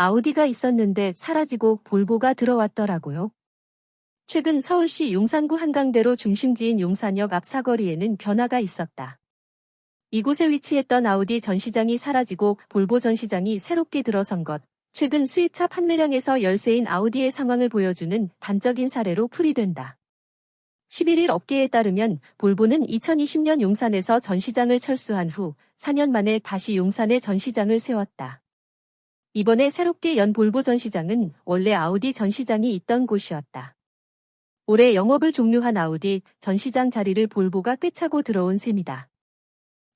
아우디가 있었는데 사라지고 볼보가 들어왔더라고요. 최근 서울시 용산구 한강대로 중심지인 용산역 앞 사거리에는 변화가 있었다. 이곳에 위치했던 아우디 전시장이 사라지고 볼보 전시장이 새롭게 들어선 것, 최근 수입차 판매량에서 열세인 아우디의 상황을 보여주는 단적인 사례로 풀이된다. 11일 업계에 따르면 볼보는 2020년 용산에서 전시장을 철수한 후 4년 만에 다시 용산에 전시장을 세웠다. 이번에 새롭게 연 볼보 전시장은 원래 아우디 전시장이 있던 곳이었다. 올해 영업을 종료한 아우디 전시장 자리를 볼보가 꿰차고 들어온 셈이다.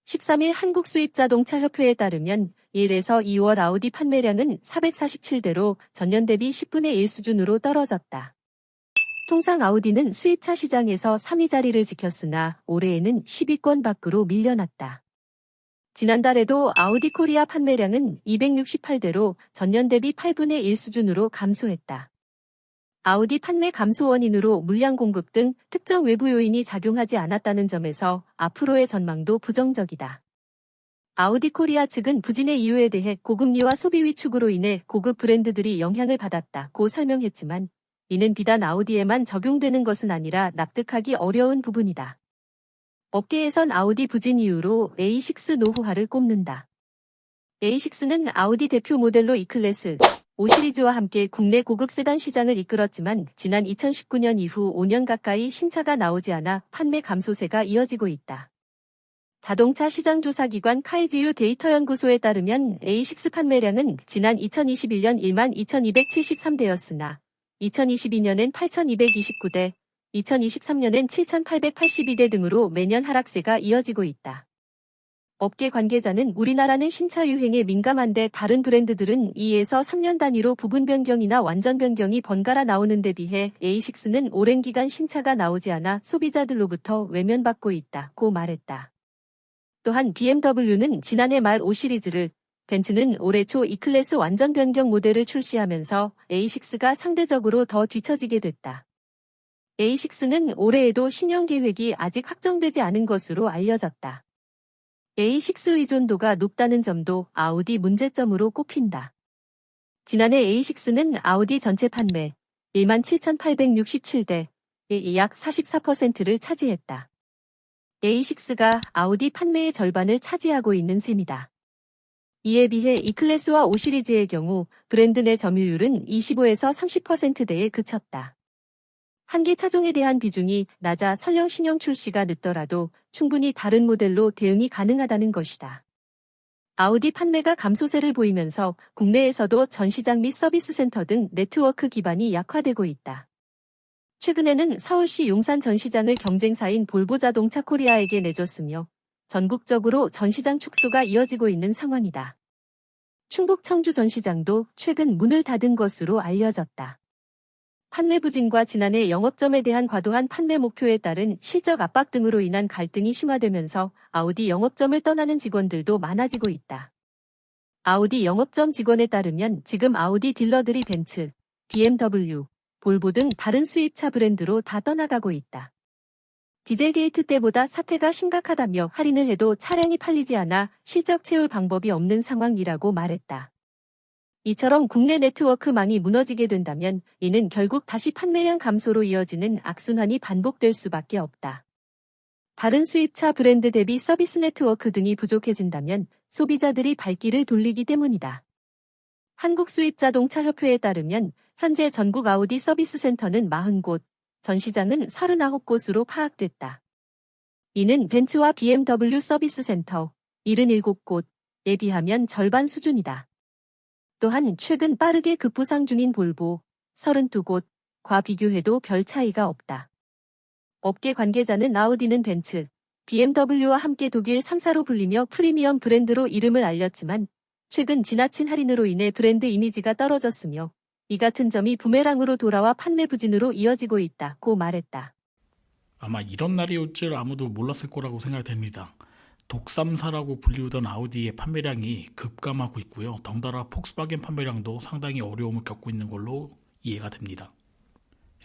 13일 한국수입자동차협회에 따르면 1에서 2월 아우디 판매량은 447대로 전년 대비 10분의 1 수준으로 떨어졌다. 통상 아우디는 수입차 시장에서 3위 자리를 지켰으나 올해에는 10위권 밖으로 밀려났다. 지난달에도 아우디 코리아 판매량은 268대로 전년 대비 8분의 1 수준으로 감소했다. 아우디 판매 감소 원인으로 물량 공급 등 특정 외부 요인이 작용하지 않았다는 점에서 앞으로의 전망도 부정적이다. 아우디 코리아 측은 부진의 이유에 대해 고금리와 소비 위축으로 인해 고급 브랜드들이 영향을 받았다고 설명했지만 이는 비단 아우디에만 적용되는 것은 아니라 납득하기 어려운 부분이다. 업계에선 아우디 부진 이유로 A6 노후화를 꼽는다. A6는 아우디 대표 모델로 E클래스, 5시리즈와 함께 국내 고급 세단 시장을 이끌었지만 지난 2019년 이후 5년 가까이 신차가 나오지 않아 판매 감소세가 이어지고 있다. 자동차 시장 조사기관 카이지유 데이터연구소에 따르면 A6 판매량은 지난 2021년 12,273대였으나 2022년엔 8,229대, 2023년엔 7,882대 등으로 매년 하락세가 이어지고 있다. 업계 관계자는 우리나라는 신차 유행에 민감한데 다른 브랜드들은 2에서 3년 단위로 부분 변경이나 완전 변경이 번갈아 나오는 데 비해 A6는 오랜 기간 신차가 나오지 않아 소비자들로부터 외면받고 있다고 말했다. 또한 BMW는 지난해 말 5시리즈를, 벤츠는 올해 초 E클래스 완전 변경 모델을 출시하면서 A6가 상대적으로 더 뒤처지게 됐다. A6는 올해에도 신형 계획이 아직 확정되지 않은 것으로 알려졌다. A6 의존도가 높다는 점도 아우디 문제점으로 꼽힌다. 지난해 A6는 아우디 전체 판매 17,867대의 약 44%를 차지했다. A6가 아우디 판매의 절반을 차지하고 있는 셈이다. 이에 비해 E클래스와 5시리즈의 경우 브랜드 내 점유율은 25에서 30%대에 그쳤다. 한계 차종에 대한 비중이 낮아 설령 신형 출시가 늦더라도 충분히 다른 모델로 대응이 가능하다는 것이다. 아우디 판매가 감소세를 보이면서 국내에서도 전시장 및 서비스 센터 등 네트워크 기반이 약화되고 있다. 최근에는 서울시 용산 전시장을 경쟁사인 볼보 자동차 코리아에게 내줬으며 전국적으로 전시장 축소가 이어지고 있는 상황이다. 충북 청주 전시장도 최근 문을 닫은 것으로 알려졌다. 판매 부진과 지난해 영업점에 대한 과도한 판매 목표에 따른 실적 압박 등으로 인한 갈등이 심화되면서 아우디 영업점을 떠나는 직원들도 많아지고 있다. 아우디 영업점 직원에 따르면 지금 아우디 딜러들이 벤츠, BMW, 볼보 등 다른 수입차 브랜드로 다 떠나가고 있다. 디젤 게이트 때보다 사태가 심각하다며 할인을 해도 차량이 팔리지 않아 실적 채울 방법이 없는 상황이라고 말했다. 이처럼 국내 네트워크망이 무너지게 된다면 이는 결국 다시 판매량 감소로 이어지는 악순환이 반복될 수밖에 없다. 다른 수입차 브랜드 대비 서비스 네트워크 등이 부족해진다면 소비자들이 발길을 돌리기 때문이다. 한국수입자동차협회에 따르면 현재 전국 아우디 서비스 센터는 40곳, 전시장은 39곳으로 파악됐다. 이는 벤츠와 BMW 서비스 센터 77곳에 비하면 절반 수준이다. 또한 최근 빠르게 급부상 중인 볼보 32곳과 비교해도 별 차이가 없다. 업계 관계자는 아우디는 벤츠, BMW와 함께 독일 3사로 불리며 프리미엄 브랜드로 이름을 알렸지만 최근 지나친 할인으로 인해 브랜드 이미지가 떨어졌으며 이 같은 점이 부메랑으로 돌아와 판매 부진으로 이어지고 있다고 말했다. 아마 이런 날이 올 줄 아무도 몰랐을 거라고 생각됩니다. 독삼사라고 불리우던 아우디의 판매량이 급감하고 있고요. 덩달아 폭스바겐 판매량도 상당히 어려움을 겪고 있는 걸로 이해가 됩니다.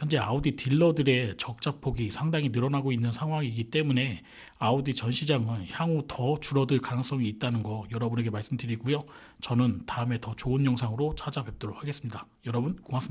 현재 아우디 딜러들의 적자폭이 상당히 늘어나고 있는 상황이기 때문에 아우디 전 시장은 향후 더 줄어들 가능성이 있다는 거 여러분에게 말씀드리고요. 저는 다음에 더 좋은 영상으로 찾아뵙도록 하겠습니다. 여러분 고맙습니다.